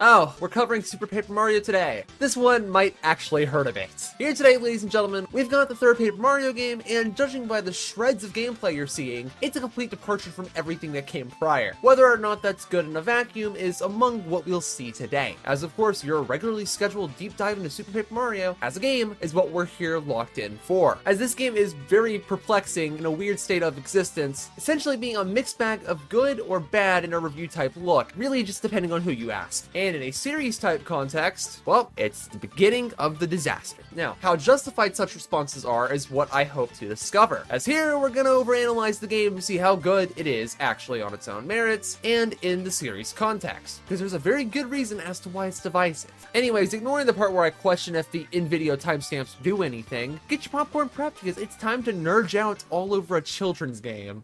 Oh, we're covering Super Paper Mario today. This one might actually hurt a bit. Here today, ladies and gentlemen, we've got the third Paper Mario game, and judging by the shreds of gameplay you're seeing, it's a complete departure from everything that came prior. Whether or not that's good in a vacuum is among what we'll see today, as of course your regularly scheduled deep dive into Super Paper Mario as a game is what we're here locked in for. As this game is very perplexing in a weird state of existence, essentially being a mixed bag of good or bad in a review type look, really just depending on who you ask. And in a series type context, well, it's the beginning of the disaster. Now, how justified such responses are is what I hope to discover, as here we're gonna overanalyze the game to see how good it is actually on its own merits and in the series context, because there's a very good reason as to why it's divisive. Anyways, ignoring the part where I question if the in-video timestamps do anything, get your popcorn prepped because it's time to nerd out all over a children's game.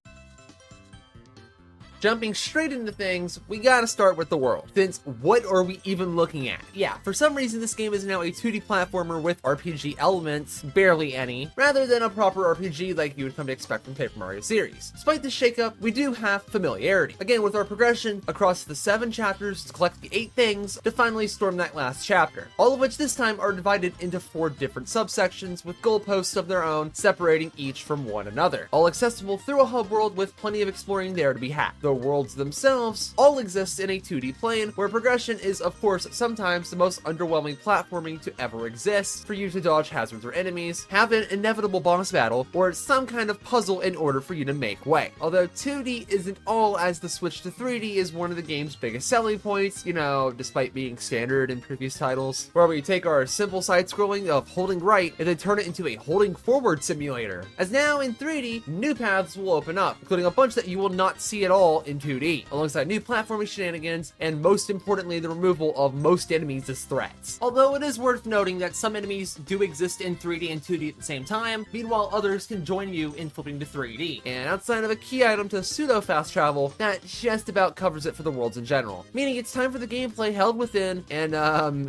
Jumping straight into things, we gotta start with the world, since what are we even looking at? Yeah, for some reason this game is now a 2D platformer with RPG elements, barely any, rather than a proper RPG like you would come to expect from Paper Mario series. Despite this shakeup, we do have familiarity, again with our progression across the 7 chapters to collect the 8 things to finally storm that last chapter, all of which this time are divided into 4 different subsections with goalposts of their own separating each from one another, all accessible through a hub world with plenty of exploring there to be had. The worlds themselves all exist in a 2D plane, where progression is of course sometimes the most underwhelming platforming to ever exist, for you to dodge hazards or enemies, have an inevitable boss battle, or some kind of puzzle in order for you to make way. Although 2D isn't all, as the switch to 3D is one of the game's biggest selling points, despite being standard in previous titles, where we take our simple side-scrolling of holding right and then turn it into a holding forward simulator. As now in 3D, new paths will open up, including a bunch that you will not see at all in 2D, alongside new platforming shenanigans, and most importantly, the removal of most enemies as threats. Although it is worth noting that some enemies do exist in 3D and 2D at the same time, meanwhile others can join you in flipping to 3D. And outside of a key item to pseudo-fast travel, that just about covers it for the worlds in general, meaning it's time for the gameplay held within, and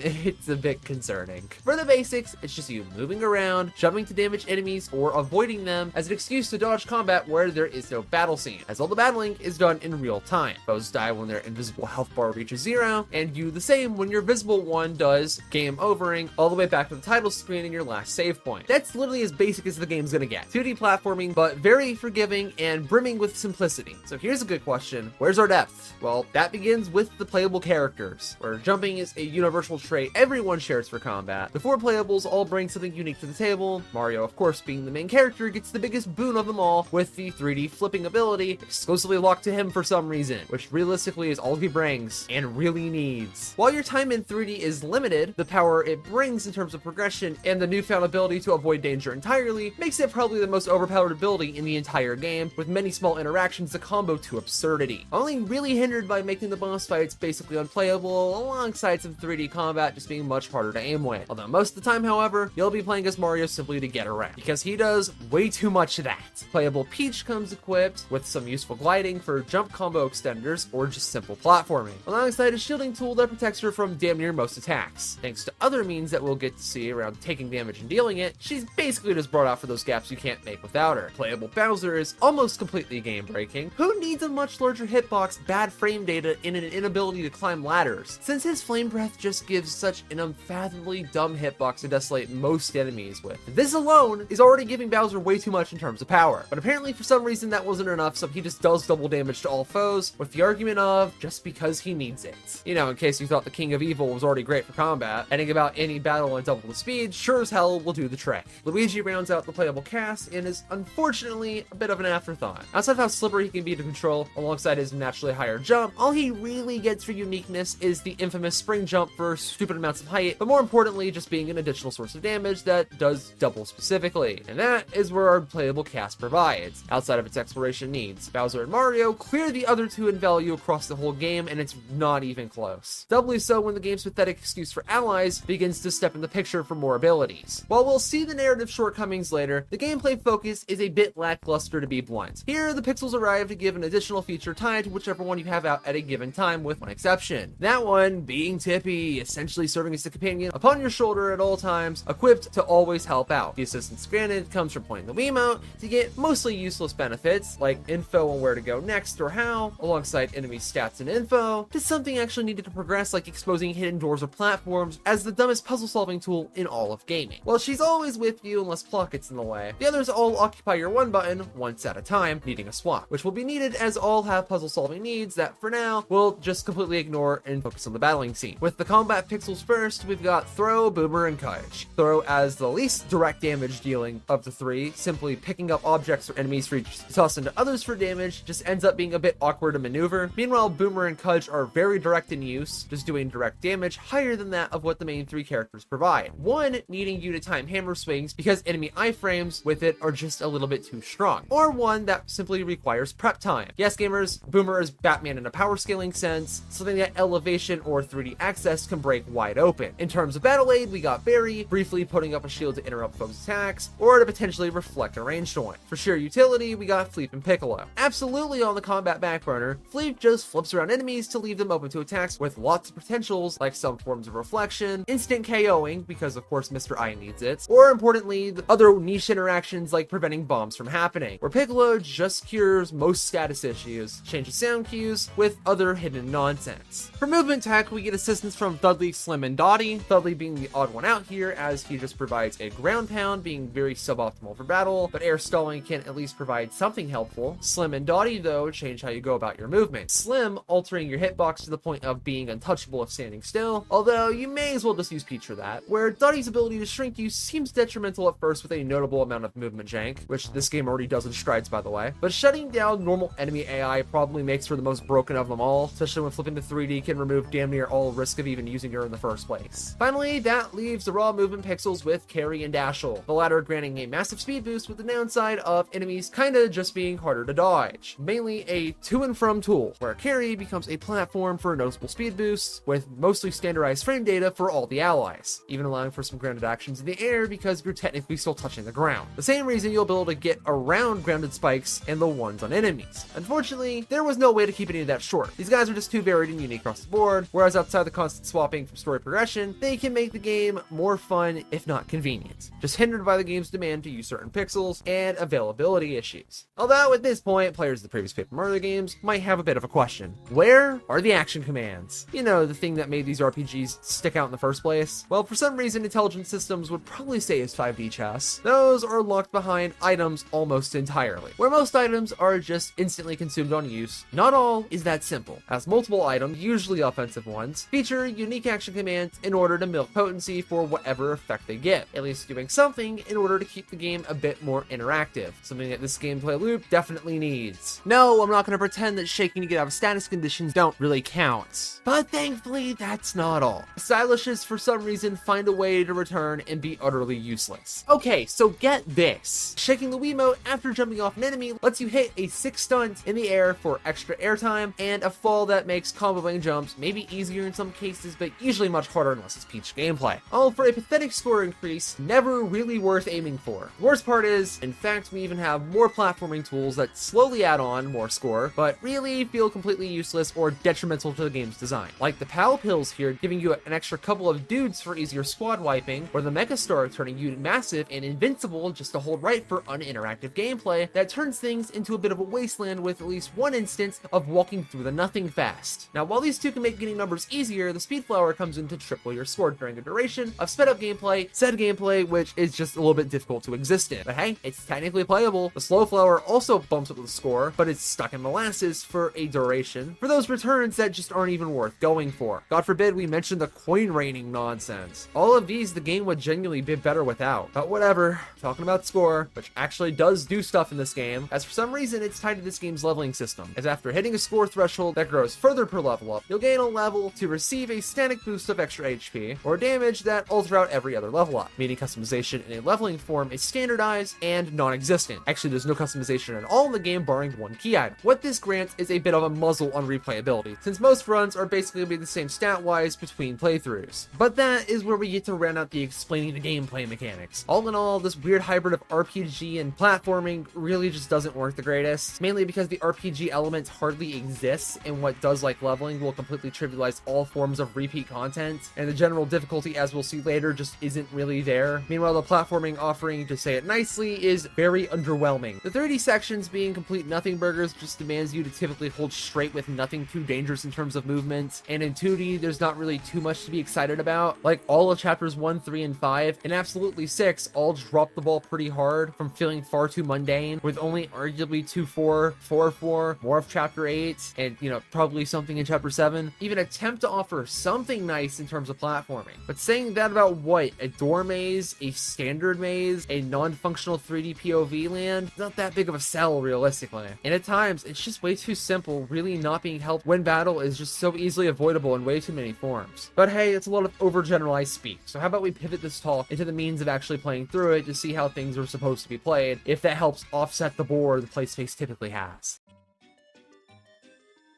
it's a bit concerning. For the basics, it's just you moving around, jumping to damage enemies, or avoiding them as an excuse to dodge combat where there is no battle scene, as all the battling is done in real time. Foes die when their invisible health bar reaches 0, and you the same when your visible one does, game overing all the way back to the title screen and your last save point. That's literally as basic as the game's gonna get. 2D platforming, but very forgiving and brimming with simplicity. So here's a good question: where's our depth? Well, that begins with the playable characters, where jumping is a universal trait everyone shares for combat. The 4 playables all bring something unique to the table. Mario, of course, being the main character, gets the biggest boon of them all with the 3D flipping ability exclusively locked to him for some reason, which realistically is all he brings and really needs. While your time in 3D is limited, the power it brings in terms of progression and the newfound ability to avoid danger entirely makes it probably the most overpowered ability in the entire game, with many small interactions to combo to absurdity, only really hindered by making the boss fights basically unplayable, alongside some 3D combat just being much harder to aim with. Although most of the time, however, you'll be playing as Mario simply to get around, because he does way too much of that. Playable Peach comes equipped with some useful gliding for jump combo extenders or just simple platforming, alongside a shielding tool that protects her from damn near most attacks. Thanks to other means that we'll get to see around taking damage and dealing it, she's basically just brought out for those gaps you can't make without her. Playable Bowser is almost completely game-breaking. Who needs a much larger hitbox, bad frame data, and an inability to climb ladders, since his flame breath just gives such an unfathomably dumb hitbox to desolate most enemies with. This alone is already giving Bowser way too much in terms of power, but apparently for some reason that wasn't enough, so he just does double damage to all foes, with the argument of just because he needs it. In case you thought the King of Evil was already great for combat, adding about any battle and double the speed sure as hell will do the trick. Luigi rounds out the playable cast and is unfortunately a bit of an afterthought. Outside of how slippery he can be to control alongside his naturally higher jump, all he really gets for uniqueness is the infamous spring jump for stupid amounts of height, but more importantly just being an additional source of damage that does double specifically. And that is where our playable cast provides, outside of its exploration needs. Bowser and Mario clear the other 2 in value across the whole game, and it's not even close. Doubly so when the game's pathetic excuse for allies begins to step in the picture for more abilities. While we'll see the narrative shortcomings later, the gameplay focus is a bit lackluster, to be blunt. Here, the pixels arrive to give an additional feature tied to whichever one you have out at a given time, with one exception. That one being Tippy, essentially serving as a companion upon your shoulder at all times, equipped to always help out. The assistance granted comes from pointing the Wiimote to get mostly useless benefits, like info on where to go next or or how, alongside enemy stats and info, to something actually needed to progress like exposing hidden doors or platforms as the dumbest puzzle solving tool in all of gaming. Well, she's always with you unless plot gets in the way. The others all occupy your one button once at a time, needing a swap, which will be needed as all have puzzle solving needs that for now we'll just completely ignore and focus on the battling scene. With the combat pixels first, we've got Throw, Boomer, and Kudge. Throw as the least direct damage dealing of the three, simply picking up objects or enemies for each toss into others for damage just ends up being a bit awkward to maneuver. Meanwhile, Boomer and Kudge are very direct in use, just doing direct damage higher than that of what the main three characters provide. One needing you to time hammer swings because enemy iframes with it are just a little bit too strong, or one that simply requires prep time. Yes, gamers, Boomer is Batman in a power scaling sense, something that elevation or 3D access can break wide open. In terms of battle aid, we got Barry, briefly putting up a shield to interrupt folks' attacks, or to potentially reflect a ranged one. For sheer utility, we got Fleep and Piccolo. Absolutely on the combat back burner, Fleep just flips around enemies to leave them open to attacks with lots of potentials like some forms of reflection, instant KOing because of course Mr. I needs it, or importantly, the other niche interactions like preventing bombs from happening, where Piccolo just cures most status issues, changes sound cues with other hidden nonsense. For movement tech, we get assistance from Dudley, Slim, and Dottie, Dudley being the odd one out here as he just provides a ground pound, being very suboptimal for battle, but air stalling can at least provide something helpful. Slim and Dottie, though, change how you go about your movement. Slim altering your hitbox to the point of being untouchable if standing still, although you may as well just use Peach for that, where Dottie's ability to shrink you seems detrimental at first with a notable amount of movement jank, which this game already does in strides by the way, but shutting down normal enemy AI probably makes her the most broken of them all, especially when flipping to 3D can remove damn near all risk of even using her in the first place. Finally, that leaves the raw movement pixels with Carry and Dashel, the latter granting a massive speed boost with the downside of enemies kinda just being harder to dodge, mainly a to and from tool, where Carry becomes a platform for noticeable speed boosts with mostly standardized frame data for all the allies, even allowing for some grounded actions in the air because you're technically still touching the ground. The same reason you'll be able to get around grounded spikes and the ones on enemies. Unfortunately, there was no way to keep any of that short. These guys are just too varied and unique across the board, whereas outside the constant swapping from story progression, they can make the game more fun, if not convenient, just hindered by the game's demand to use certain pixels and availability issues. Although at this point, players of the previous Paper Mario games might have a bit of a question. Where are the action commands? You know, the thing that made these RPGs stick out in the first place? Well, for some reason, Intelligent Systems would probably say it's 5D chess. Those are locked behind items almost entirely, where most items are just instantly consumed on use. Not all is that simple, as multiple items, usually offensive ones, feature unique action commands in order to milk potency for whatever effect they give, at least doing something in order to keep the game a bit more interactive, something that this gameplay loop definitely needs. No, I'm not going to pretend that shaking to get out of status conditions don't really count, but thankfully that's not all. Stylishes for some reason find a way to return and be utterly useless. Okay, so get this. Shaking the Wiimote after jumping off an enemy lets you hit a 6 stunt in the air for extra airtime and a fall that makes comboing jumps maybe easier in some cases, but usually much harder unless it's Peach gameplay. All for a pathetic score increase, never really worth aiming for. The worst part is, in fact, we even have more platforming tools that slowly add on more score, but really feel completely useless or detrimental to the game's design. Like the PAL pills here giving you an extra couple of dudes for easier squad wiping, or the Mecha Star turning you massive and invincible just to hold right for uninteractive gameplay that turns things into a bit of a wasteland with at least one instance of walking through the nothing fast. Now, while these two can make getting numbers easier, the Speed Flower comes in to triple your score during the duration of sped up gameplay, said gameplay which is just a little bit difficult to exist in. But hey, it's technically playable. The Slow Flower also bumps up the score, but it's stuck in molasses for a duration for those returns that just aren't even worth going for. God forbid we mention the coin raining nonsense. All of these the game would genuinely be better without. But whatever, talking about score, which actually does do stuff in this game, as for some reason it's tied to this game's leveling system, as after hitting a score threshold that grows further per level up, you'll gain a level to receive a static boost of extra HP, or damage that all throughout every other level up, meaning customization in a leveling form is standardized and non-existent. Actually, there's no customization at all in the game barring one key item. What this grants is a bit of a muzzle on replayability, since most runs are basically going to be the same stat-wise between playthroughs. But that is where we get to round out the explaining the gameplay mechanics. All in all, this weird hybrid of RPG and platforming really just doesn't work the greatest, mainly because the RPG elements hardly exist, and what does like leveling will completely trivialize all forms of repeat content, and the general difficulty, as we'll see later, just isn't really there. Meanwhile, the platforming offering, to say it nicely, is very underwhelming. The 3D sections being complete nothing burgers just Discourse demands you to typically hold straight with nothing too dangerous in terms of movement, and in 2D, there's not really too much to be excited about. Like, all of chapters 1, 3, and 5, and absolutely 6, all drop the ball pretty hard from feeling far too mundane, with only arguably 2-4, 4-4, more of chapter 8, and, probably something in chapter 7, even attempt to offer something nice in terms of platforming. But saying that about what? A door maze, a standard maze, a non-functional 3D POV land? Not that big of a sell, realistically. And at times, it's just way too simple, really not being helped when battle is just so easily avoidable in way too many forms. But hey, it's a lot of overgeneralized speak, so how about we pivot this talk into the means of actually playing through it to see how things are supposed to be played, if that helps offset the bore the playspace typically has.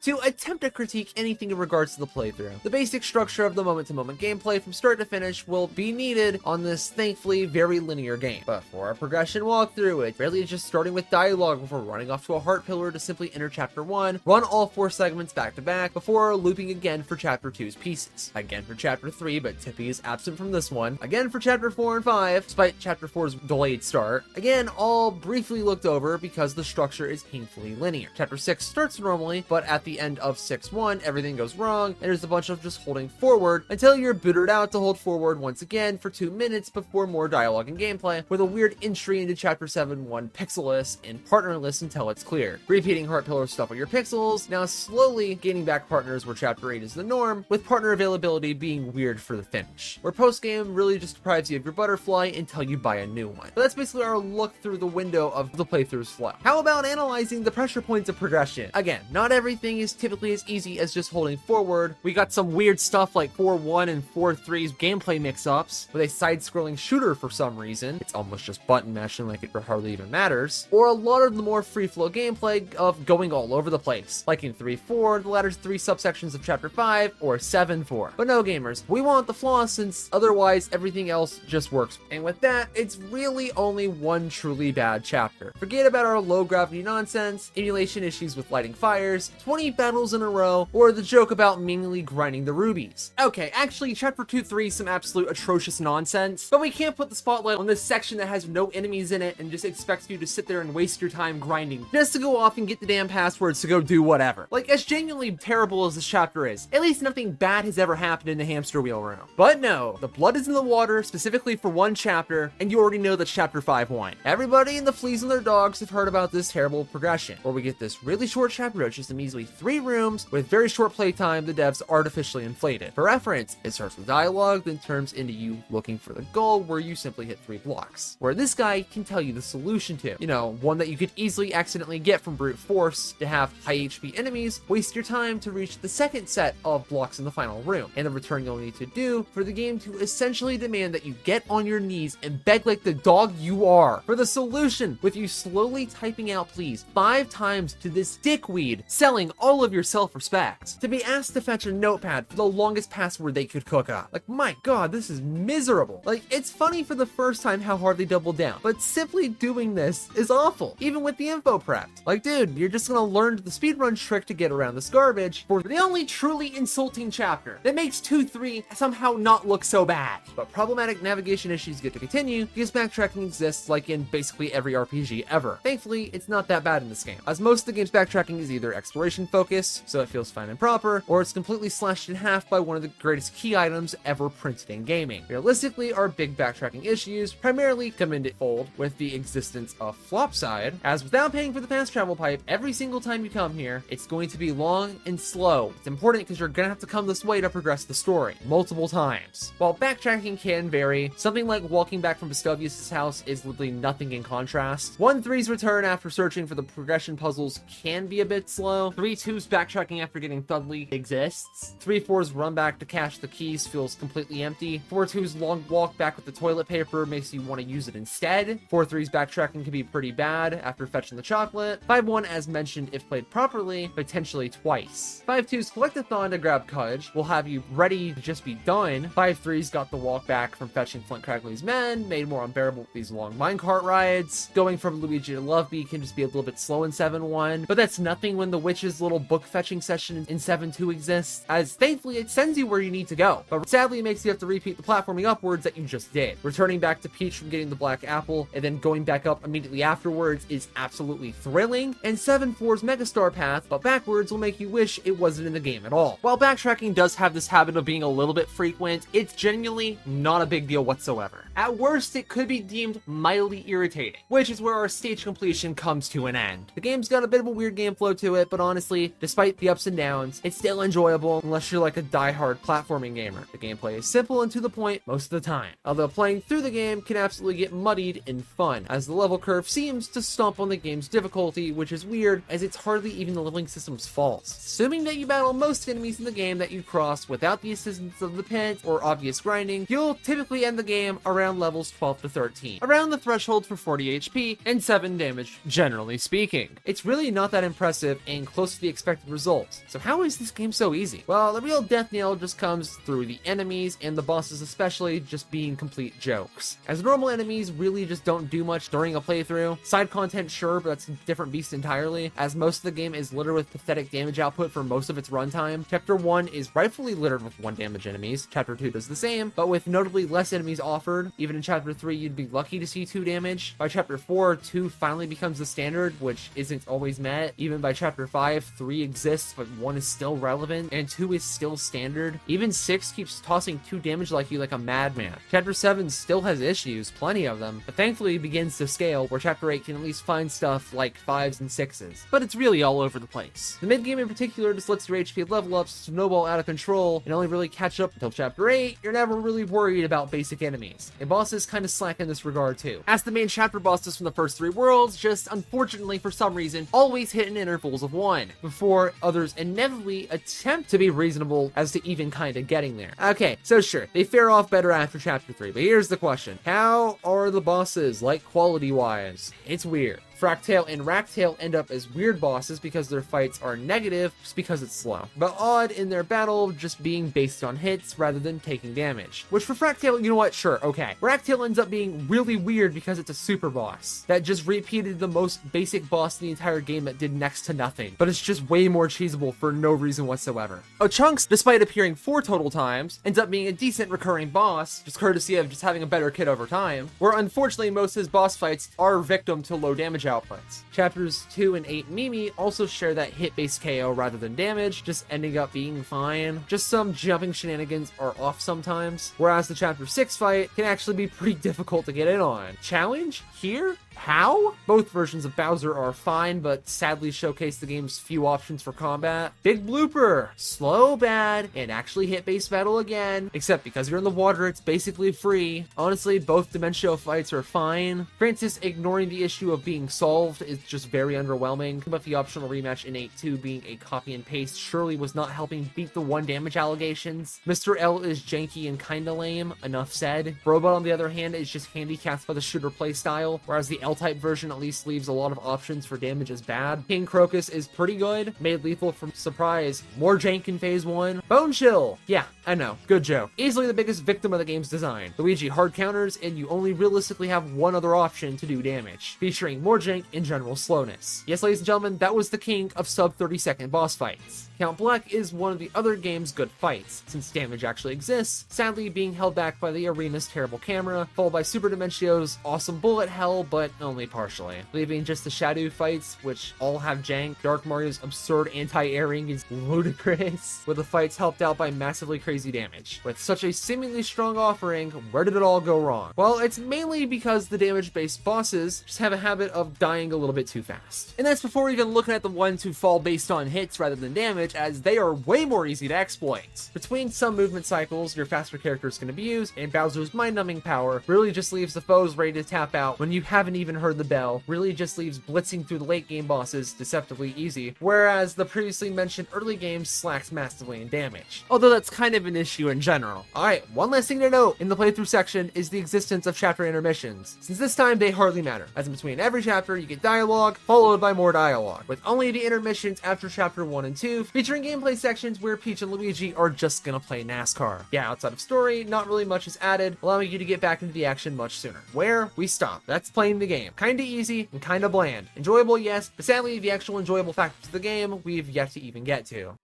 To attempt to critique anything in regards to the playthrough, the basic structure of the moment-to-moment gameplay from start to finish will be needed on this thankfully very linear game. But for our progression walkthrough, it's really just starting with dialogue before running off to a heart pillar to simply enter chapter 1, run all 4 segments back to back before looping again for chapter 2's pieces, again for chapter 3, but Tippy is absent from this one, again for chapter 4 and 5, despite chapter 4's delayed start, again all briefly looked over because the structure is painfully linear. Chapter 6 starts normally, but at the end of 6-1, everything goes wrong, and there's a bunch of just holding forward until you're booted out to hold forward once again for 2 minutes before more dialogue and gameplay, with a weird entry into chapter 7-1 pixelless and partnerless until it's clear. Repeating heart pillar stuff with your pixels, now slowly gaining back partners where chapter 8 is the norm, with partner availability being weird for the finish, where post-game really just deprives you of your butterfly until you buy a new one. But that's basically our look through the window of the playthrough's flow. How about analyzing the pressure points of progression? Again, not everything is typically as easy as just holding forward. We got some weird stuff like 4-1 and 4-3's gameplay mix-ups with a side-scrolling shooter for some reason. It's almost just button mashing like it hardly even matters. Or a lot of the more free-flow gameplay of going all over the place, like in 3-4, the latter's 3 subsections of chapter 5, or 7-4. But no, gamers, we want the flaws since otherwise everything else just works. And with that, it's really only one truly bad chapter. Forget about our low-gravity nonsense, emulation issues with lighting fires, 20 battles in a row, or the joke about meaningly grinding the rubies. Okay, actually, chapter 2-3 is some absolute atrocious nonsense, but we can't put the spotlight on this section that has no enemies in it and just expects you to sit there and waste your time grinding just to go off and get the damn passwords to go do whatever. Like, as genuinely terrible as this chapter is, at least nothing bad has ever happened in the hamster wheel room. But no, the blood is in the water, specifically for one chapter, and you already know that's chapter 5-1. Everybody and the fleas and their dogs have heard about this terrible progression, where we get this really short chapter of just a measly 3 rooms with very short playtime the devs artificially inflated. For reference, it starts with dialogue, then turns into you looking for the goal where you simply hit 3 blocks, where this guy can tell you the solution to. One that you could easily accidentally get from brute force to have high HP enemies, waste your time to reach the second set of blocks in the final room, and the return you'll need to do for the game to essentially demand that you get on your knees and beg like the dog you are for the solution, with you slowly typing out please 5 times to this dickweed, selling all of your self-respect, to be asked to fetch a notepad for the longest password they could cook up. Like, my god, this is miserable. Like, it's funny for the first time how hard they doubled down, but simply doing this is awful, even with the info prepped. Like, dude, you're just gonna learn the speedrun trick to get around this garbage for the only truly insulting chapter that makes 2-3 somehow not look so bad. But problematic navigation issues get to continue because backtracking exists like in basically every RPG ever. Thankfully, it's not that bad in this game, as most of the game's backtracking is either exploration focused, so it feels fine and proper, or it's completely slashed in half by one of the greatest key items ever printed in gaming. Realistically, our big backtracking issues primarily come into fold with the existence of Flopside, as without paying for the fast travel pipe every single time you come here, it's going to be long and slow. It's important because you're gonna have to come this way to progress the story multiple times. While backtracking can vary, something like walking back from Vestovius' house is literally nothing in contrast. 1-3's return after searching for the progression puzzles can be a bit slow. 3-2's backtracking after getting Thudley exists. 3-4's run back to cache the keys feels completely empty. 4-2's long walk back with the toilet paper makes you want to use it instead. 4-3's backtracking can be pretty bad after fetching the chocolate. 5-1, as mentioned, if played properly, potentially twice. 5-2's collectathon to grab Cudge will have you ready to just be done. 5-3's got the walk back from fetching Flint Cragley's men, made more unbearable with these long minecart rides. Going from Luigi to Loveby can just be a little bit slow in 7-1, but that's nothing when the witch's little optional book fetching session in 7.2 exists, as thankfully it sends you where you need to go, but sadly it makes you have to repeat the platforming upwards that you just did. Returning back to Peach from getting the black apple, and then going back up immediately afterwards is absolutely thrilling, and 7.4's Megastar path, but backwards will make you wish it wasn't in the game at all. While backtracking does have this habit of being a little bit frequent, it's genuinely not a big deal whatsoever. At worst, it could be deemed mildly irritating, which is where our stage completion comes to an end. The game's got a bit of a weird game flow to it, but honestly, despite the ups and downs, it's still enjoyable unless you're like a die-hard platforming gamer. The gameplay is simple and to the point most of the time, although playing through the game can absolutely get muddied in fun, as the level curve seems to stomp on the game's difficulty, which is weird, as it's hardly even the leveling system's fault. Assuming that you battle most enemies in the game that you cross without the assistance of the pit or obvious grinding, you'll typically end the game around levels 12 to 13, around the threshold for 40 HP and 7 damage, generally speaking. It's really not that impressive and close to the expected results. So how is this game so easy? Well, the real death nail just comes through the enemies, and the bosses especially just being complete jokes. As normal enemies really just don't do much during a playthrough. Side content, sure, but that's a different beast entirely, as most of the game is littered with pathetic damage output for most of its runtime. Chapter 1 is rightfully littered with 1 damage enemies. Chapter 2 does the same, but with notably less enemies offered. Even in Chapter 3, you'd be lucky to see 2 damage. By Chapter 4, 2 finally becomes the standard, which isn't always met. Even by Chapter 5, 3 exists, but 1 is still relevant, and 2 is still standard. Even 6 keeps tossing 2 damage like you like a madman. Chapter 7 still has issues, plenty of them, but thankfully begins to scale, where Chapter 8 can at least find stuff like 5s and 6s. But it's really all over the place. The mid-game in particular just lets your HP level ups snowball out of control and only really catch up until Chapter 8. You're never really worried about basic enemies, and bosses kind of slack in this regard too, as the main chapter bosses from the first 3 worlds just unfortunately for some reason always hit in intervals of 1, before others inevitably attempt to be reasonable as to even kind of getting there. Okay, so sure, they fare off better after Chapter 3, but here's the question. How are the bosses, like quality-wise? It's weird. Fractail and Racktail end up as weird bosses because their fights are negative just because it's slow, but odd in their battle just being based on hits rather than taking damage. Which for Fractail, you know what, sure, okay. Racktail ends up being really weird because it's a super boss that just repeated the most basic boss in the entire game that did next to nothing, but it's just way more cheesable for no reason whatsoever. Chunks, despite appearing 4 total times, ends up being a decent recurring boss, just courtesy of just having a better kit over time, where unfortunately most of his boss fights are victim to low damage outputs. Chapters 2 and 8 Mimi also share that hit-based KO rather than damage, just ending up being fine. Just some jumping shenanigans are off sometimes, whereas the Chapter 6 fight can actually be pretty difficult to get in on. Challenge? Here? How? Both versions of Bowser are fine, but sadly showcase the game's few options for combat. Big blooper! Slow, bad, and actually hit-based battle again, except because you're in the water, it's basically free. Honestly, both Dimension fights are fine. Francis ignoring the issue of being solved is just very underwhelming, but the optional rematch in 8-2 being a copy and paste surely was not helping beat the 1 damage allegations. Mr. L is janky and kinda lame, enough said. Robot on the other hand is just handicapped by the shooter playstyle, whereas the L-type version at least leaves a lot of options for damage as bad. King Crocus is pretty good, made lethal from surprise. More jank in phase 1. Bone Chill! Yeah, I know, good joke. Easily the biggest victim of the game's design. Luigi hard counters, and you only realistically have one other option to do damage, featuring more jank and general slowness. Yes, ladies and gentlemen, that was the king of sub 30-second boss fights. Count Black is one of the other game's good fights, since damage actually exists, sadly being held back by the arena's terrible camera, followed by Super Dimentio's awesome bullet hell, but only partially. Leaving just the Shadow fights, which all have jank. Dark Mario's absurd anti-airing is ludicrous, with the fights helped out by massively crazy damage. With such a seemingly strong offering, where did it all go wrong? Well, it's mainly because the damage-based bosses just have a habit of dying a little bit too fast. And that's before even looking at the ones who fall based on hits rather than damage, as they are way more easy to exploit. Between some movement cycles your faster characters can abuse, and Bowser's mind-numbing power really just leaves the foes ready to tap out when you haven't even heard the bell, really just leaves blitzing through the late game bosses deceptively easy, whereas the previously mentioned early game slacks massively in damage. Although that's kind of an issue in general. Alright, one last thing to note in the playthrough section is the existence of chapter intermissions, since this time they hardly matter, as in between every chapter you get dialogue, followed by more dialogue, with only the intermissions after chapter 1 and 2 featuring gameplay sections where Peach and Luigi are just gonna play NASCAR. Yeah, outside of story, not really much is added, allowing you to get back into the action much sooner. Where we stop, that's playing the game. Kinda easy and kinda bland. Enjoyable, yes, but sadly the actual enjoyable factors of the game we've yet to even get to.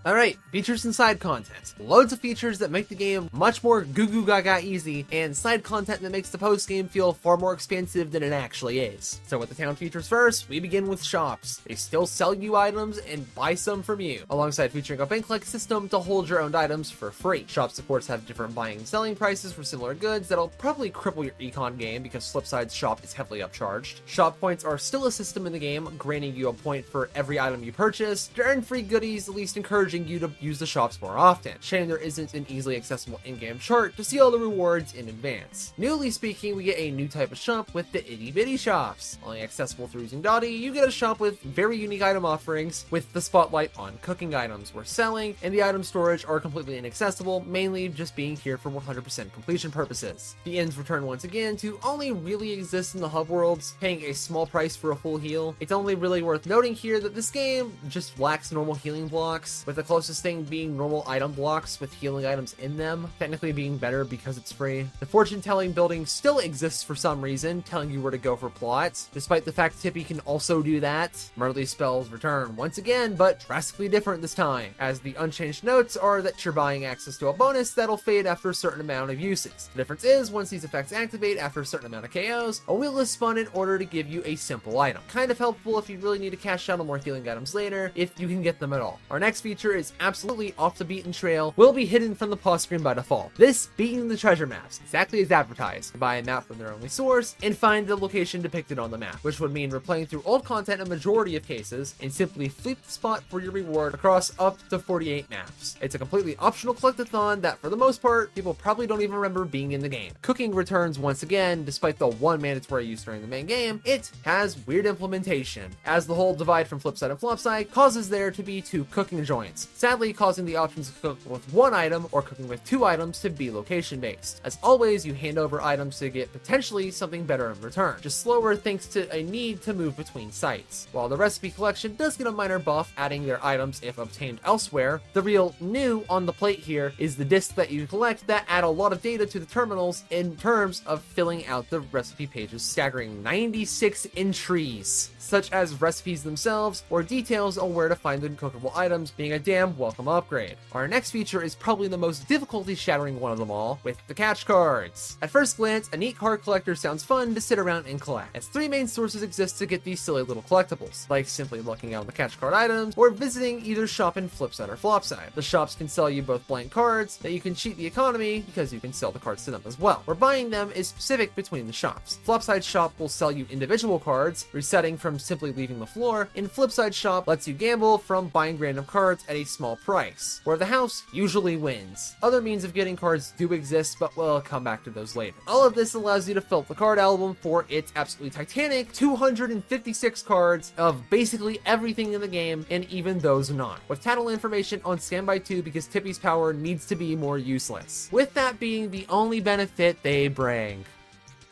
Alright, features and side content. Loads of features that make the game much more goo goo gaga easy, and side content that makes the post game feel far more expansive than it actually is. So with the town features first, we begin with shops. They still sell you items and buy some from you, alongside featuring a bank-like system to hold your owned items for free. Shops of course have different buying and selling prices for similar goods that'll probably cripple your econ game because Flipside's shop is heavily upcharged. Shop points are still a system in the game, granting you a point for every item you purchase. To earn free goodies, at least encouraging you to use the shops more often. Shame there isn't an easily accessible in-game chart to see all the rewards in advance. Newly speaking, we get a new type of shop with the itty bitty shops. Only accessible through using Dottie, you get a shop with very unique item offerings with the spotlight on cooking items, where selling and the item storage are completely inaccessible, mainly just being here for 100% completion purposes. The inns return once again to only really exist in the hub worlds, paying a small price for a full heal. It's only really worth noting here that this game just lacks normal healing blocks, with the closest thing being normal item blocks with healing items in them, technically being better because it's free. The fortune telling building still exists for some reason, telling you where to go for plots, despite the fact Tippy can also do that. Murderly spells return once again, but drastically different this time, as the unchanged notes are that you're buying access to a bonus that'll fade after a certain amount of uses. The difference is, once these effects activate after a certain amount of KOs, a wheel is spun in order to give you a simple item. Kind of helpful if you really need to cash out on more healing items later, if you can get them at all. Our next feature is absolutely off the beaten trail, will be hidden from the pause screen by default. This being the treasure maps, exactly as advertised. Buy a map from their only source and find the location depicted on the map, which would mean replaying through old content in a majority of cases and simply flip the spot for your reward across up to 48 maps. It's a completely optional collectathon that for the most part, people probably don't even remember being in the game. Cooking returns once again, despite the one mandatory use during the main game. It has weird implementation, as the whole divide from Flipside and Flopside causes there to be two cooking joints, sadly causing the options to cook with one item or cooking with two items to be location based. As always, you hand over items to get potentially something better in return, just slower thanks to a need to move between sites. While the recipe collection does get a minor buff, adding their items if obtained elsewhere, the real new on the plate here is the discs that you collect that add a lot of data to the terminals in terms of filling out the recipe pages, staggering 96 entries, such as recipes themselves or details on where to find the cookable items, being a damn welcome upgrade. Our next feature is probably the most difficulty shattering one of them all, with the catch cards. At first glance, a neat card collector sounds fun to sit around and collect, as three main sources exist to get these silly little collectibles, like simply looking out the catch card items or visiting either shop in Flipside or Flopside. The shops can sell you both blank cards that you can cheat the economy because you can sell the cards to them as well, where buying them is specific between the shops. Flopside shop will sell you individual cards, resetting from simply leaving the floor, and Flipside shop lets you gamble from buying random cards at a small price, where the house usually wins. Other means of getting cards do exist, but we'll come back to those later. All of this allows you to fill up the card album for its absolutely titanic 256 cards of basically everything in the game, and even those not, with tattle information on standby too because Tippy's power needs to be more useless, with that being the only benefit they bring.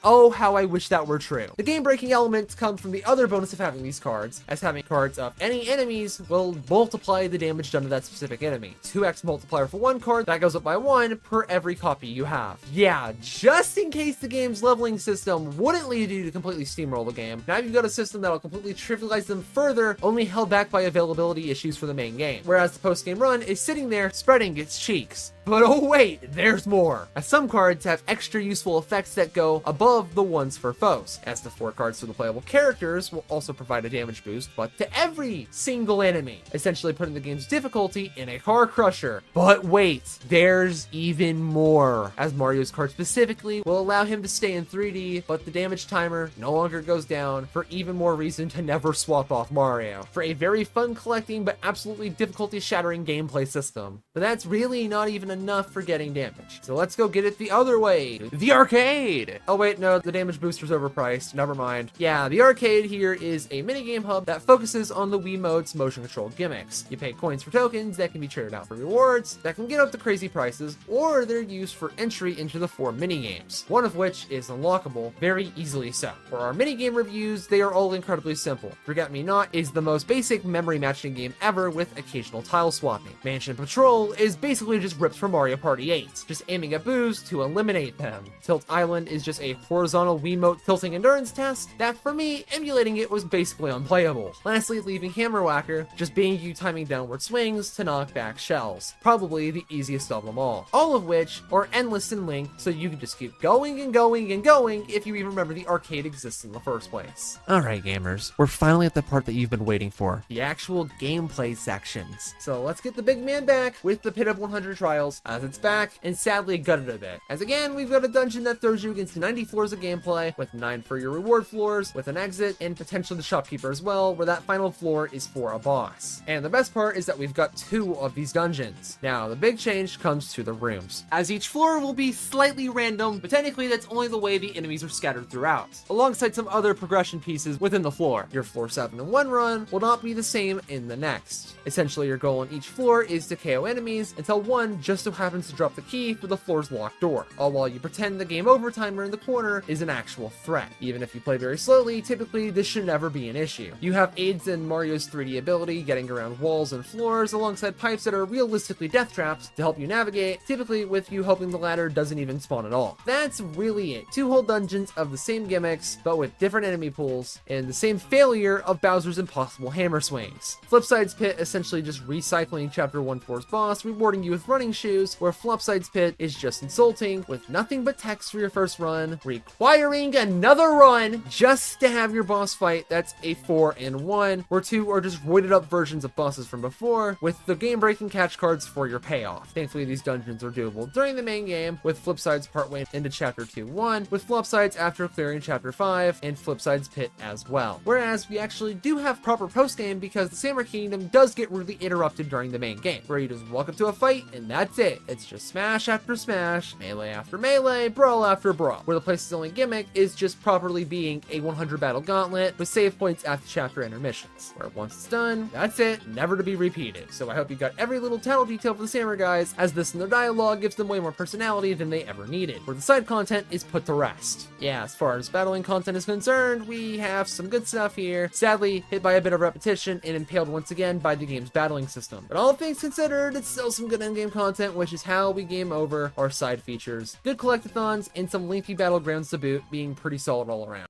Oh, how I wish that were true. The game-breaking elements come from the other bonus of having these cards, as having cards of any enemies will multiply the damage done to that specific enemy. 2x multiplier for one card, that goes up by 1 per every copy you have. Yeah, just in case the game's leveling system wouldn't lead you to completely steamroll the game, now you've got a system that'll completely trivialize them further, only held back by availability issues for the main game. Whereas the post-game run is sitting there spreading its cheeks. But oh wait, there's more, as some cards have extra useful effects that go above the ones for foes, as the 4 cards for the playable characters will also provide a damage boost, but to every single enemy, essentially putting the game's difficulty in a car crusher. But wait, there's even more, as Mario's card specifically will allow him to stay in 3D, but the damage timer no longer goes down, for even more reason to never swap off Mario, for a very fun collecting but absolutely difficulty shattering gameplay system. But that's really not even enough for getting damage. So let's go get it the other way, the arcade. Oh wait, no, the damage booster's overpriced. Never mind. Yeah, the arcade here is a minigame hub that focuses on the Wiimote's motion control gimmicks. You pay coins for tokens that can be traded out for rewards that can get up to crazy prices, or they're used for entry into the 4 minigames, one of which is unlockable, very easily so. For our minigame reviews, they are all incredibly simple. Forget Me Not is the most basic memory matching game ever with occasional tile swapping. Mansion Patrol is basically just ripped from Mario Party 8, just aiming at boos to eliminate them. Tilt Island is just a horizontal Wiimote tilting endurance test that, for me, emulating it was basically unplayable. Lastly, Leaving Hammer Whacker, just being you timing downward swings to knock back shells. Probably the easiest of them all of which are endless in length, so you can just keep going and going and going if you even remember the arcade exists in the first place. Alright gamers, we're finally at the part that you've been waiting for, the actual gameplay sections. So let's get the big man back with the Pit of 100 Trials, as it's back and sadly gutted a bit. As again, we've got a dungeon that throws you against 90 floors of gameplay, with 9 for your reward floors, with an exit, and potentially the shopkeeper as well, where that final floor is for a boss. And the best part is that we've got 2 of these dungeons. Now, the big change comes to the rooms, as each floor will be slightly random, but technically that's only the way the enemies are scattered throughout, alongside some other progression pieces within the floor. Your floor 7 in one run will not be the same in the next. Essentially, your goal on each floor is to KO enemies until one just so happens to drop the key for the floor's locked door, all while you pretend the game over timer in the corner is an actual threat. Even if you play very slowly, typically this should never be an issue. You have aids in Mario's 3D ability, getting around walls and floors, alongside pipes that are realistically death traps to help you navigate, typically with you hoping the ladder doesn't even spawn at all. That's really it. 2 whole dungeons of the same gimmicks, but with different enemy pools, and the same failure of Bowser's impossible hammer swings. Flipside's Pit essentially just recycling Chapter 1-4's boss, rewarding you with running shoes, where Flopside's Pit is just insulting, with nothing but text for your first run, requiring another run just to have your boss fight that's a 4-in-1, where 2 are just roided up versions of bosses from before, with the game-breaking catch cards for your payoff. Thankfully, these dungeons are doable during the main game, with Flipsides partway into Chapter 2-1, with Flopsides after clearing Chapter 5, and Flipside's Pit as well. Whereas we actually do have proper post-game because the Samurai Kingdom does get rudely interrupted during the main game, where you just walk up to a fight and that's it. It's just smash after smash, melee after melee, brawl after brawl, where the place's only gimmick is just properly being a 100 battle gauntlet with save points after chapter intermissions, where once it's done, that's it, never to be repeated. So I hope you got every little title detail for the Samurai guys, as this in their dialogue gives them way more personality than they ever needed, where the side content is put to rest. Yeah, as far as battling content is concerned, we have some good stuff here, sadly hit by a bit of repetition and impaled once again by the game's battling system. But all things considered, it's still some good endgame content, which is how we game over our side features. Good collectathons and some lengthy battlegrounds to boot, being pretty solid all around.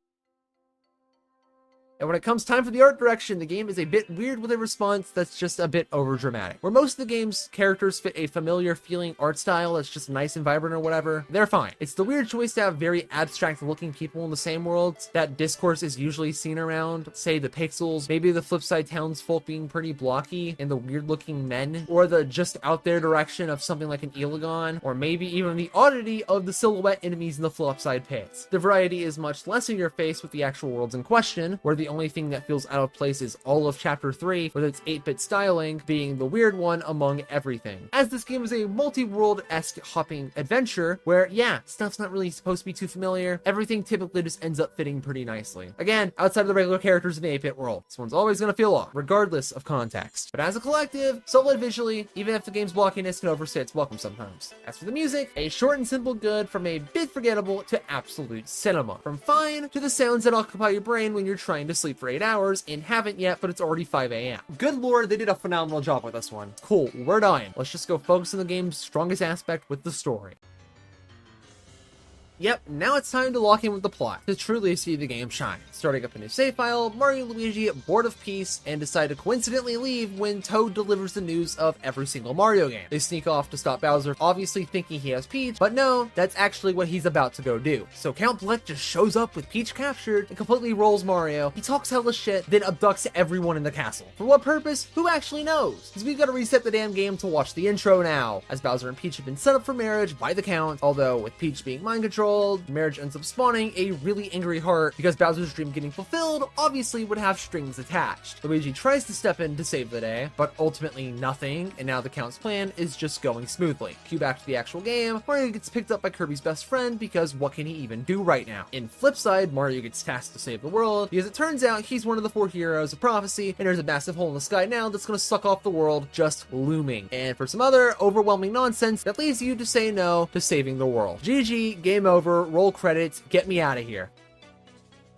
And when it comes time for the art direction, the game is a bit weird with a response that's just a bit overdramatic. Where most of the game's characters fit a familiar feeling art style that's just nice and vibrant or whatever, they're fine. It's the weird choice to have very abstract looking people in the same worlds that Discourse is usually seen around, say the pixels, maybe the Flipside townsfolk being pretty blocky, and the weird looking men, or the just out there direction of something like an Elagon, or maybe even the oddity of the silhouette enemies in the Flopside pits. The variety is much less in your face with the actual worlds in question, where the only thing that feels out of place is all of Chapter 3, with its 8-bit styling being the weird one among everything. As this game is a multi-world-esque hopping adventure, where, yeah, stuff's not really supposed to be too familiar, everything typically just ends up fitting pretty nicely. Again, outside of the regular characters in the 8-bit world, this one's always gonna feel off, regardless of context. But as a collective, solid visually, even if the game's blockiness can overstay its welcome sometimes. As for the music, a short and simple good from a bit forgettable to absolute cinema. From fine to the sounds that occupy your brain when you're trying to sleep for 8 hours and haven't yet, but it's already 5 a.m. Good lord, they did a phenomenal job with this one. Cool, we're done. Let's just go focus on the game's strongest aspect with the story. Yep, now it's time to lock in with the plot to truly see the game shine. Starting up a new save file, Mario and Luigi bored of peace and decide to coincidentally leave when Toad delivers the news of every single Mario game. They sneak off to stop Bowser, obviously thinking he has Peach, but no, that's actually what he's about to go do. So Count Bleck just shows up with Peach captured and completely rolls Mario. He talks hella shit, then abducts everyone in the castle. For what purpose? Who actually knows? Because we've got to reset the damn game to watch the intro now, as Bowser and Peach have been set up for marriage by the Count, although with Peach being mind controlled, world. Marriage ends up spawning a really angry heart because Bowser's dream getting fulfilled obviously would have strings attached. Luigi tries to step in to save the day, but ultimately nothing, and now the Count's plan is just going smoothly. Cue back to the actual game. Mario gets picked up by Kirby's best friend because what can he even do right now? In flip side, Mario gets tasked to save the world because it turns out he's one of the 4 heroes of prophecy, and there's a massive hole in the sky now that's going to suck off the world just looming. And for some other overwhelming nonsense that leads you to say no to saving the world. GG, game over, roll credits, get me out of here.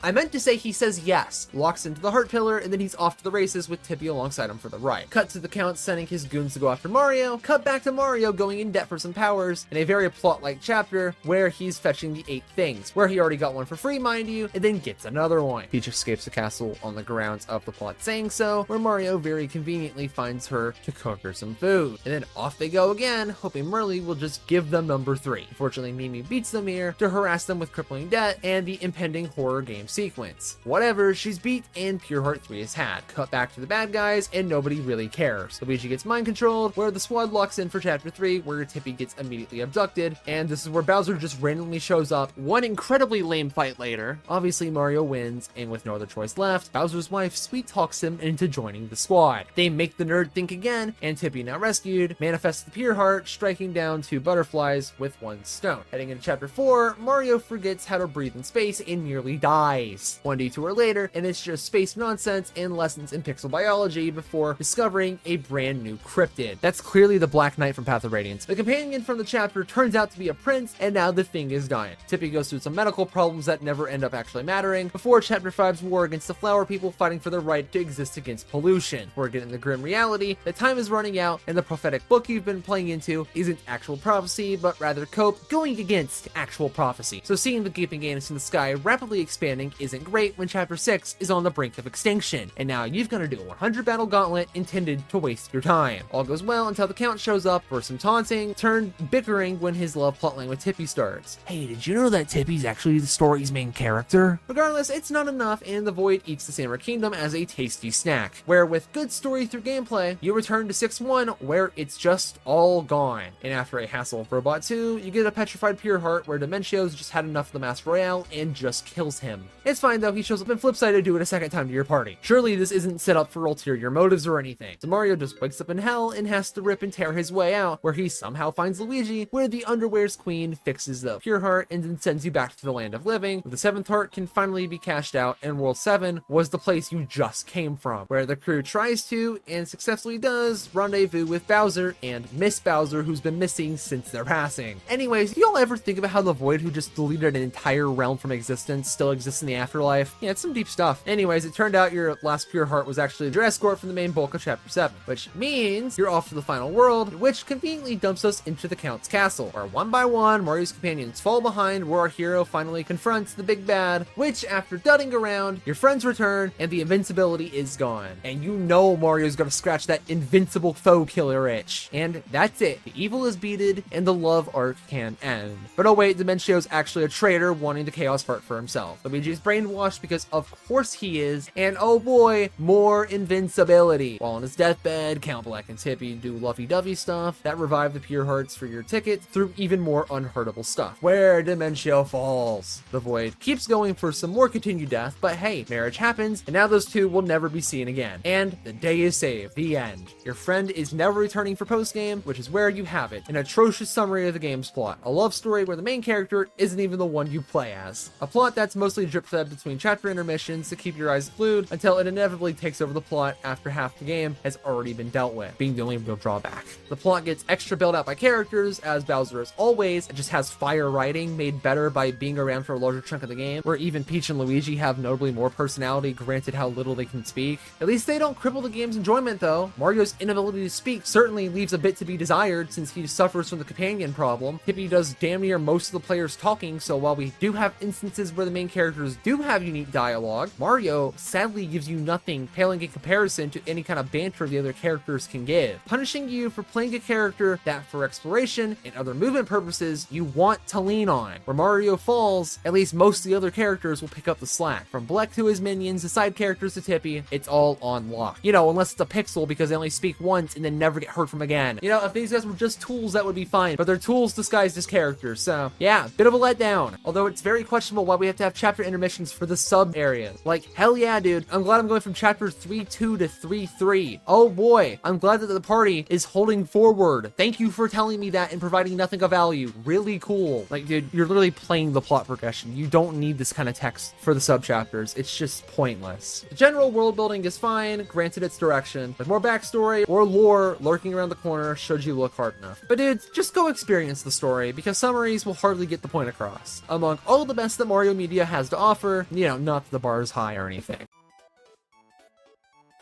I meant to say he says yes, locks into the heart pillar, and then he's off to the races with Tippy alongside him for the ride. Cut to the Count sending his goons to go after Mario, cut back to Mario going in debt for some powers, in a very plot-like chapter where he's fetching the 8 things, where he already got one for free, mind you, and then gets another one. Peach escapes the castle on the grounds of the plot saying so, where Mario very conveniently finds her to cook her some food. And then off they go again, hoping Merly will just give them number 3. Unfortunately, Mimi beats them here to harass them with crippling debt and the impending horror game sequence. Whatever, she's beat and Pure Heart 3 is had. Cut back to the bad guys and nobody really cares. Luigi gets mind controlled, where the squad locks in for chapter 3, where Tippy gets immediately abducted, and this is where Bowser just randomly shows up. One incredibly lame fight later, obviously Mario wins, and with no other choice left, Bowser's wife sweet talks him into joining the squad. They make the nerd think again, and Tippy, now rescued, manifests the Pure Heart, striking down 2 butterflies with 1 stone. Heading into chapter 4, Mario forgets how to breathe in space and nearly dies. 1 detour later, and it's just space nonsense and lessons in pixel biology before discovering a brand new cryptid. That's clearly the Black Knight from Path of Radiance. The companion from the chapter turns out to be a prince, and now the thing is dying. Tippy goes through some medical problems that never end up actually mattering, before chapter 5's war against the flower people fighting for their right to exist against pollution. We're getting the grim reality that time is running out, and the prophetic book you've been playing into isn't actual prophecy, but rather Cope going against actual prophecy. So seeing the gaping anus in the sky rapidly expanding isn't great when chapter 6 is on the brink of extinction, and now you've got to do a 100 battle gauntlet intended to waste your time. All goes well until the Count shows up for some taunting, turned bickering when his love plotline with Tippy starts. Hey, did you know that Tippy's actually the story's main character? Regardless, it's not enough, and the Void eats the Samurai Kingdom as a tasty snack, where with good story through gameplay, you return to 6-1 where it's just all gone. And after a hassle of Robot 2, you get a petrified Pure Heart where Dimentio's just had enough of the Master Royale and just kills him. It's fine though, he shows up in Flipside to do it a second time to your party. Surely this isn't set up for ulterior motives or anything. So Mario just wakes up in hell and has to rip and tear his way out, where he somehow finds Luigi, where the Underwear's Queen fixes the Pure Heart and then sends you back to the land of living, where the 7th heart can finally be cashed out, and World 7 was the place you just came from, where the crew tries to, and successfully does, rendezvous with Bowser and Miss Bowser, who's been missing since their passing. Anyways, y'all ever think about how the Void who just deleted an entire realm from existence still exists in the afterlife? Yeah, it's some deep stuff. Anyways, it turned out your last Pure Heart was actually your escort from the main bulk of chapter 7, which means you're off to the final world, which conveniently dumps us into the Count's castle, where one by one, Mario's companions fall behind, where our hero finally confronts the big bad, which after dudding around, your friends return, and the invincibility is gone. And you know Mario's gonna scratch that invincible foe killer itch. And that's it. The evil is beaten, and the love arc can end. But oh wait, Dimentio's actually a traitor wanting the Chaos Heart for himself. Luigi's brainwashed because of course he is, and oh boy, more invincibility. While on his deathbed, Count Black and Tippy do lovey-dovey stuff that revive the Pure Hearts for your ticket through even more unhurtable stuff, where Dimentio falls. The Void keeps going for some more continued death, but hey, marriage happens, and now those two will never be seen again. And the day is saved. The end. Your friend is never returning for postgame, which is where you have it. An atrocious summary of the game's plot. A love story where the main character isn't even the one you play as. A plot that's mostly drip-fed between chapter intermissions to keep your eyes glued until it inevitably takes over the plot after half the game has already been dealt with, being the only real drawback. The plot gets extra built out by characters, as Bowser as always, it just has fire writing made better by being around for a larger chunk of the game, where even Peach and Luigi have notably more personality granted how little they can speak. At least they don't cripple the game's enjoyment though. Mario's inability to speak certainly leaves a bit to be desired since he suffers from the companion problem. Tippy does damn near most of the players talking, so while we do have instances where the main characters do have unique dialogue, Mario sadly gives you nothing paling in comparison to any kind of banter the other characters can give, punishing you for playing a character that for exploration and other movement purposes you want to lean on. Where Mario falls, at least most of the other characters will pick up the slack. From Bleck to his minions, the side characters to Tippy, it's all on lock. You know, unless it's a pixel because they only speak once and then never get heard from again. You know, if these guys were just tools, that would be fine, but they're tools disguised as characters, so yeah, bit of a letdown. Although it's very questionable why we have to have chapter intermissions for the sub areas. Like, hell yeah, dude. I'm glad I'm going from chapter 3.2 to 3.3. Oh boy, I'm glad that the party is holding forward. Thank you for telling me that and providing nothing of value. Really cool. Like, dude, you're literally playing the plot progression. You don't need this kind of text for the sub chapters. It's just pointless. The general world building is fine, granted its direction, with more backstory or lore lurking around the corner should you look hard enough. But dude, just go experience the story, because summaries will hardly get the point across. Among all the best that Mario Media has to offer, you know, not that the bar is high or anything.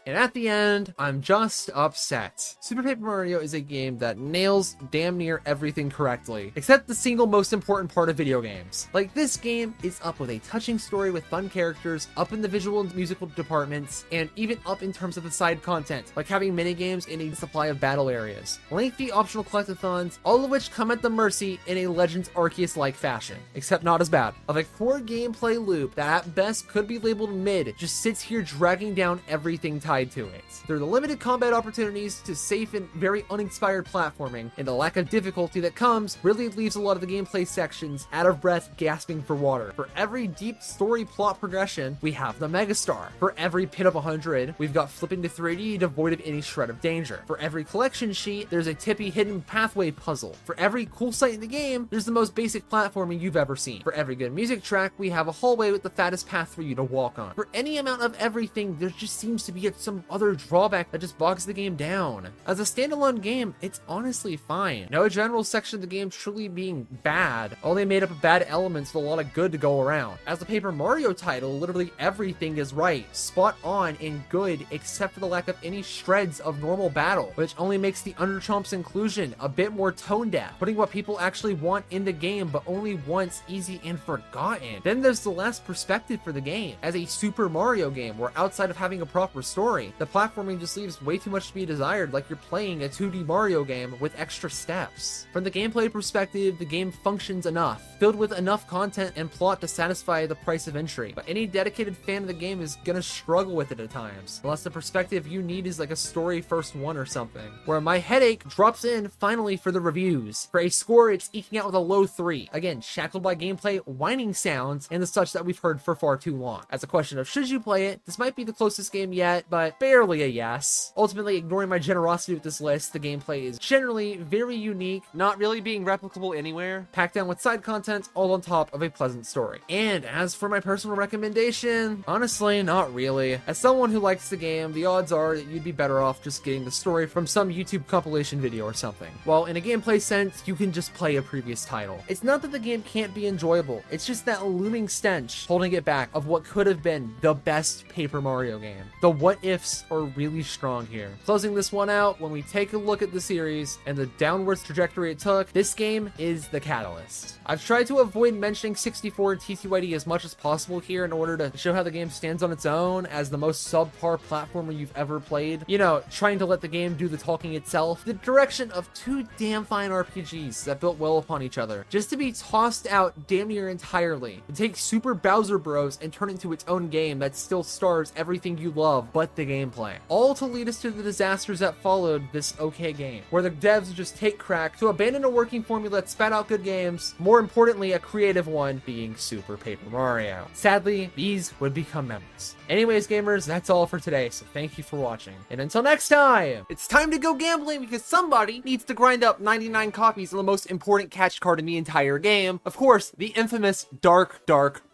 And at the end, I'm just upset. Super Paper Mario is a game that nails damn near everything correctly, except the single most important part of video games. Like, this game is up with a touching story with fun characters, up in the visual and musical departments, and even up in terms of the side content, like having minigames in a supply of battle areas, lengthy optional collectathons, all of which come at the mercy in a Legends Arceus-like fashion, except not as bad, of a core gameplay loop that at best could be labeled mid, just sits here dragging down everything tied to it. Through the limited combat opportunities to safe and very uninspired platforming, and the lack of difficulty that comes really leaves a lot of the gameplay sections out of breath, gasping for water. For every deep story plot progression, we have the Megastar. For every pit of 100, we've got flipping to 3D devoid of any shred of danger. For every collection sheet, there's a Tippy hidden pathway puzzle. For every cool sight in the game, there's the most basic platforming you've ever seen. For every good music track, we have a hallway with the fattest path for you to walk on. For any amount of everything, there just seems to be some other drawback that just bogs the game down. As a standalone game, it's honestly fine. No general section of the game truly being bad, only made up of bad elements with a lot of good to go around. As a Paper Mario title, literally everything is right, spot on, and good, except for the lack of any shreds of normal battle, which only makes the Underchomp's inclusion a bit more tone deaf, putting what people actually want in the game, but only once, easy, and forgotten. Then there's the last perspective for the game. As a Super Mario game, where outside of having a proper story, the platforming just leaves way too much to be desired, like you're playing a 2D Mario game with extra steps. From the gameplay perspective, the game functions enough, filled with enough content and plot to satisfy the price of entry, but any dedicated fan of the game is gonna struggle with it at times, unless the perspective you need is like a story first one or something, where my headache drops in finally for the reviews. For a score, it's eking out with a low 3, again, shackled by gameplay, whining sounds, and the such that we've heard for far too long. As a question of should you play it, this might be the closest game yet, but barely a yes. Ultimately, ignoring my generosity with this list, the gameplay is generally very unique, not really being replicable anywhere, packed down with side content, all on top of a pleasant story. And as for my personal recommendation, honestly, not really. As someone who likes the game, the odds are that you'd be better off just getting the story from some YouTube compilation video or something. While in a gameplay sense, you can just play a previous title. It's not that the game can't be enjoyable, it's just that looming stench holding it back of what could have been the best Paper Mario game. The what ifs are really strong here. Closing this one out, when we take a look at the series and the downwards trajectory it took, this game is the catalyst. I've tried to avoid mentioning 64 and TTYD as much as possible here in order to show how the game stands on its own as the most subpar platformer you've ever played. You know, trying to let the game do the talking itself. The direction of two damn fine RPGs that built well upon each other, just to be tossed out damn near entirely. To take Super Bowser Bros and turn it into its own game that still stars everything you love but the gameplay. All to lead us to the disasters that followed this okay game, where the devs just take crack to abandon a working formula that spat out good games, more importantly a creative one being Super Paper Mario. Sadly, these would become memories. Anyways gamers, that's all for today, so thank you for watching, and until next time, it's time to go gambling because somebody needs to grind up 99 copies of the most important catch card in the entire game, of course, the infamous Dark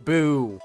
Boo.